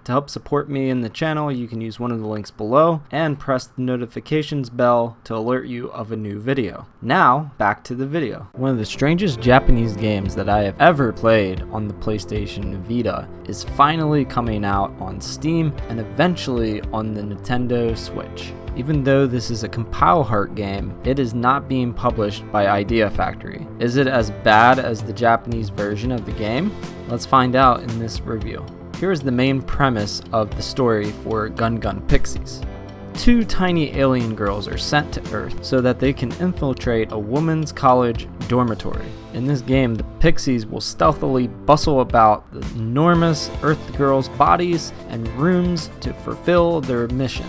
To help support me in the channel, you can use one of the links below and press the notifications bell to alert you of a new video. Now, back to the video. One of the strangest Japanese games that I have ever played on the PlayStation Vita is finally coming out on Steam and eventually on the Nintendo Switch. Even though this is a compile heart game, it is not being published by Idea Factory. Is it as bad as the Japanese version of the game? Let's find out in this review. Here is the main premise of the story for Gun Gun Pixies. Two tiny alien girls are sent to Earth so that they can infiltrate a women's college dormitory. In this game, the Pixies will stealthily bustle about the enormous Earth girls' bodies and rooms to fulfill their mission.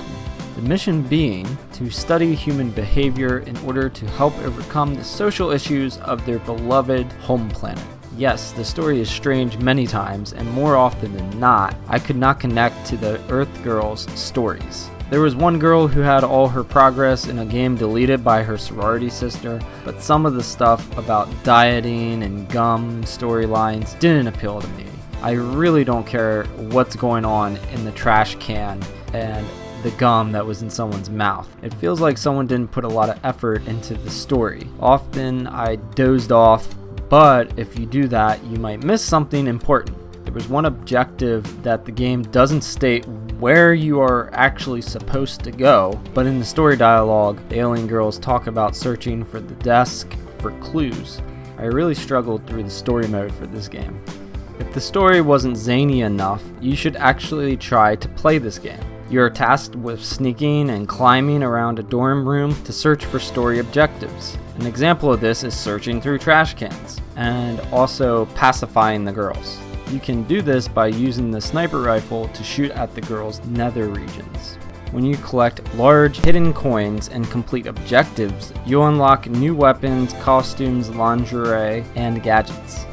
The mission being to study human behavior in order to help overcome the social issues of their beloved home planet. Yes, the story is strange many times, and more often than not, I could not connect to the Earth girls' stories. There was one girl who had all her progress in a game deleted by her sorority sister, but some of the stuff about dieting and gum storylines didn't appeal to me. I really don't care what's going on in the trash can and the gum that was in someone's mouth. It feels like someone didn't put a lot of effort into the story. Often I dozed off, but if you do that, you might miss something important. There was one objective that the game doesn't state where you are actually supposed to go, but in the story dialogue, the alien girls talk about searching for the desk for clues. I really struggled through the story mode for this game. If the story wasn't zany enough, you should actually try to play this game. You are tasked with sneaking and climbing around a dorm room to search for story objectives. An example of this is searching through trash cans, and also pacifying the girls. You can do this by using the sniper rifle to shoot at the girls' nether regions. When you collect large hidden coins and complete objectives, you'll unlock new weapons, costumes, lingerie, and gadgets.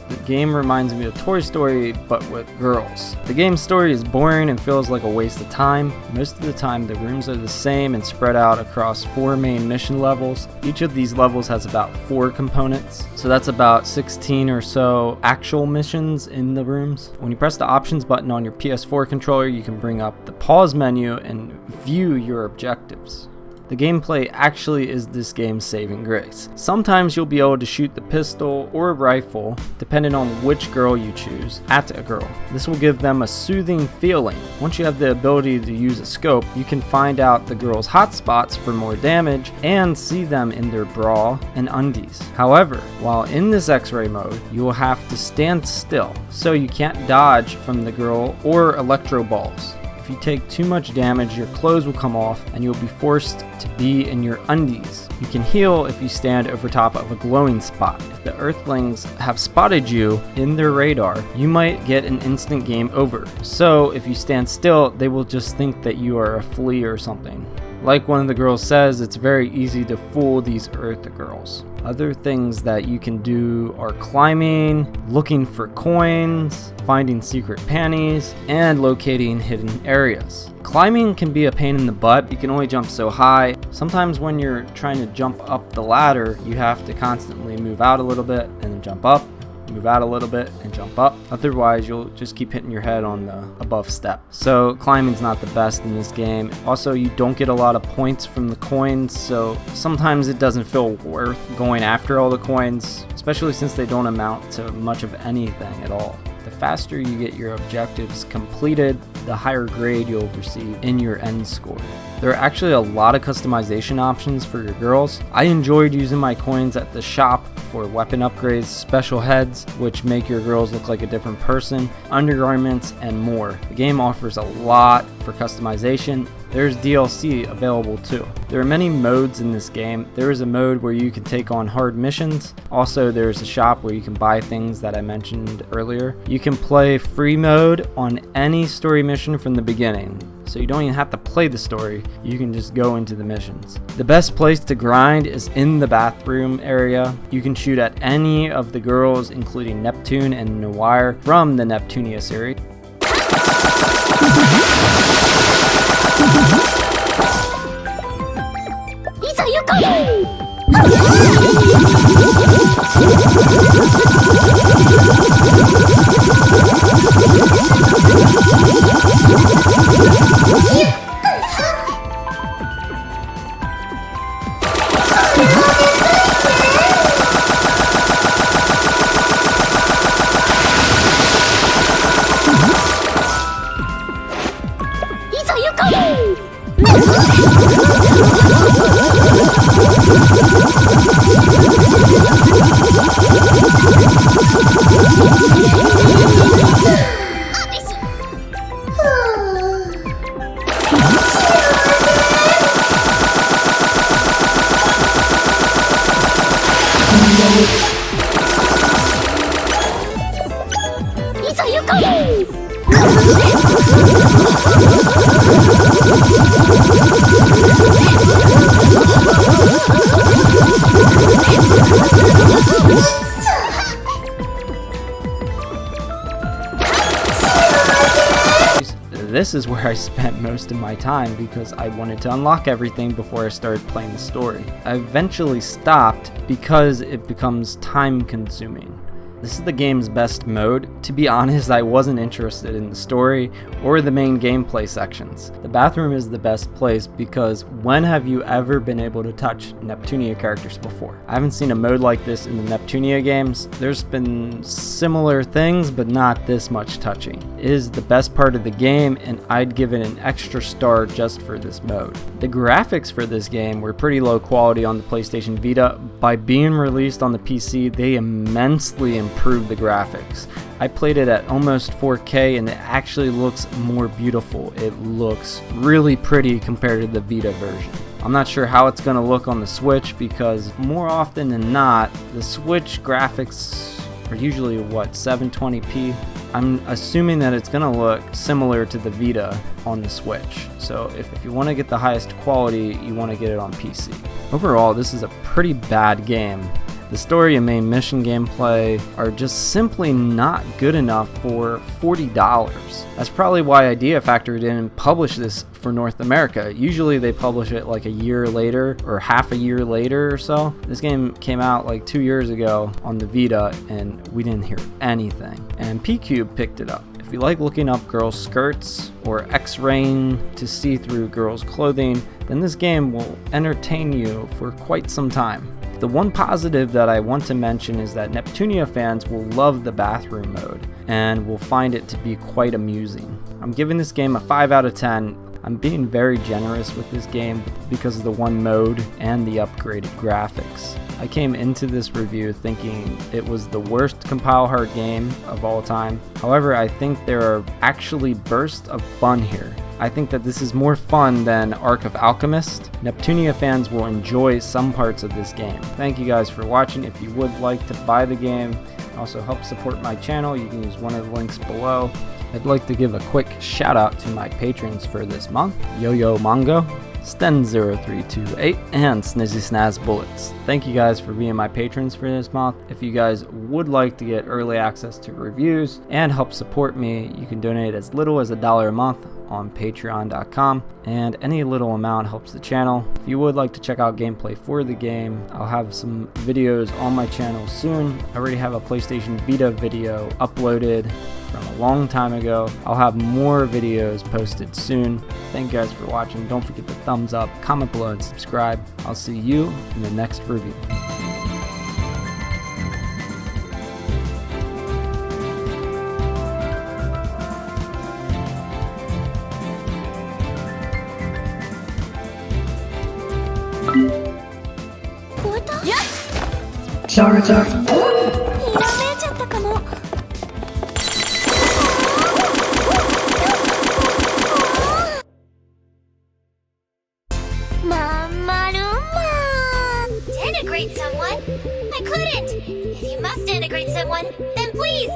The game reminds me of Toy Story, but with girls. The game's story is boring and feels like a waste of time. Most of the time, the rooms are the same and spread out across 4 main mission levels. Each of these levels has about 4 components, so that's about 16 or so actual missions in the rooms. When you press the options button on your PS4 controller, you can bring up the pause menu and view your objectives. The gameplay actually is this game's saving grace. Sometimes you'll be able to shoot the pistol or rifle, depending on which girl you choose, at a girl. This will give them a soothing feeling. Once you have the ability to use a scope, you can find out the girls' hot spots for more damage and see them in their bra and undies. However, while in this X-ray mode, you will have to stand still, so you can't dodge from the girl or electro balls. If you take too much damage, your clothes will come off and you'll be forced to be in your undies. You can heal if you stand over top of a glowing spot. If the Earthlings have spotted you in their radar, you might get an instant game over. So if you stand still, they will just think that you are a flea or something. Like one of the girls says, it's very easy to fool these Earth girls. Other things that you can do are climbing, looking for coins, finding secret panties, and locating hidden areas. Climbing can be a pain in the butt. You can only jump so high. Sometimes when you're trying to jump up the ladder, you have to constantly move out a little bit and then jump up, move out a little bit and jump up. Otherwise, you'll just keep hitting your head on the above step. So climbing's not the best in this game. Also, you don't get a lot of points from the coins, so sometimes it doesn't feel worth going after all the coins, especially since they don't amount to much of anything at all. The faster you get your objectives completed, the higher grade you'll receive in your end score. There are actually a lot of customization options for your girls. I enjoyed using my coins at the shop for weapon upgrades, special heads, which make your girls look like a different person, undergarments, and more. The game offers a lot for customization. There's DLC available too. There are many modes in this game. There is a mode where you can take on hard missions. Also, there's a shop where you can buy things that I mentioned earlier. You can play free mode on any story mission from the beginning. So you don't even have to play the story, you can just go into the missions. The best place to grind is in the bathroom area. You can shoot at any of the girls, including Neptune and Noir from the Neptunia series. This is where I spent most of my time because I wanted to unlock everything before I started playing the story. I eventually stopped because it becomes time consuming. This is the game's best mode. To be honest, I wasn't interested in the story or the main gameplay sections. The bathroom is the best place because when have you ever been able to touch Neptunia characters before? I haven't seen a mode like this in the Neptunia games. There's been similar things, but not this much touching. It is the best part of the game, and I'd give it an extra star just for this mode. The graphics for this game were pretty low quality on the PlayStation Vita. By being released on the PC, they immensely improved the graphics. I played it at almost 4K and it actually looks more beautiful. It looks really pretty compared to the Vita version. I'm not sure how it's going to look on the Switch because more often than not, the Switch graphics are usually 720p. I'm assuming that it's going to look similar to the Vita on the Switch. So if you want to get the highest quality, you want to get it on PC. Overall, this is a pretty bad game. The story and main mission gameplay are just simply not good enough for $40. That's probably why Idea Factory didn't publish this for North America. Usually they publish it like a year later or half a year later or so. This game came out like 2 years ago on the Vita and we didn't hear anything. And P-Cube picked it up. If you like looking up girls' skirts or X-raying to see through girls' clothing, then this game will entertain you for quite some time. The one positive that I want to mention is that Neptunia fans will love the bathroom mode and will find it to be quite amusing. I'm giving this game a 5 out of 10. I'm being very generous with this game because of the one mode and the upgraded graphics. I came into this review thinking it was the worst compile hard game of all time. However, I think there are actually bursts of fun here. I think that this is more fun than Ark of Alchemist. Neptunia fans will enjoy some parts of this game. Thank you guys for watching. If you would like to buy the game, also help support my channel, you can use one of the links below. I'd like to give a quick shout out to my patrons for this month: Yo-Yo Mongo, Sten0328, and Snizzy Snaz Bullets. Thank you guys for being my patrons for this month. If you guys would like to get early access to reviews and help support me, you can donate as little as $1 a month on patreon.com, and any little amount helps the channel. If you would like to check out gameplay for the game, I'll have some videos on my channel soon. I already have a PlayStation Vita video uploaded from a long time ago. I'll have more videos posted soon. Thank you guys for watching. Don't forget to thumbs up, comment below, and subscribe. I'll see you in the next review. Sorry. ひらめいちゃったかも。まんまるまん。Denigrate someone? I couldn't. If you must denigrate someone, then please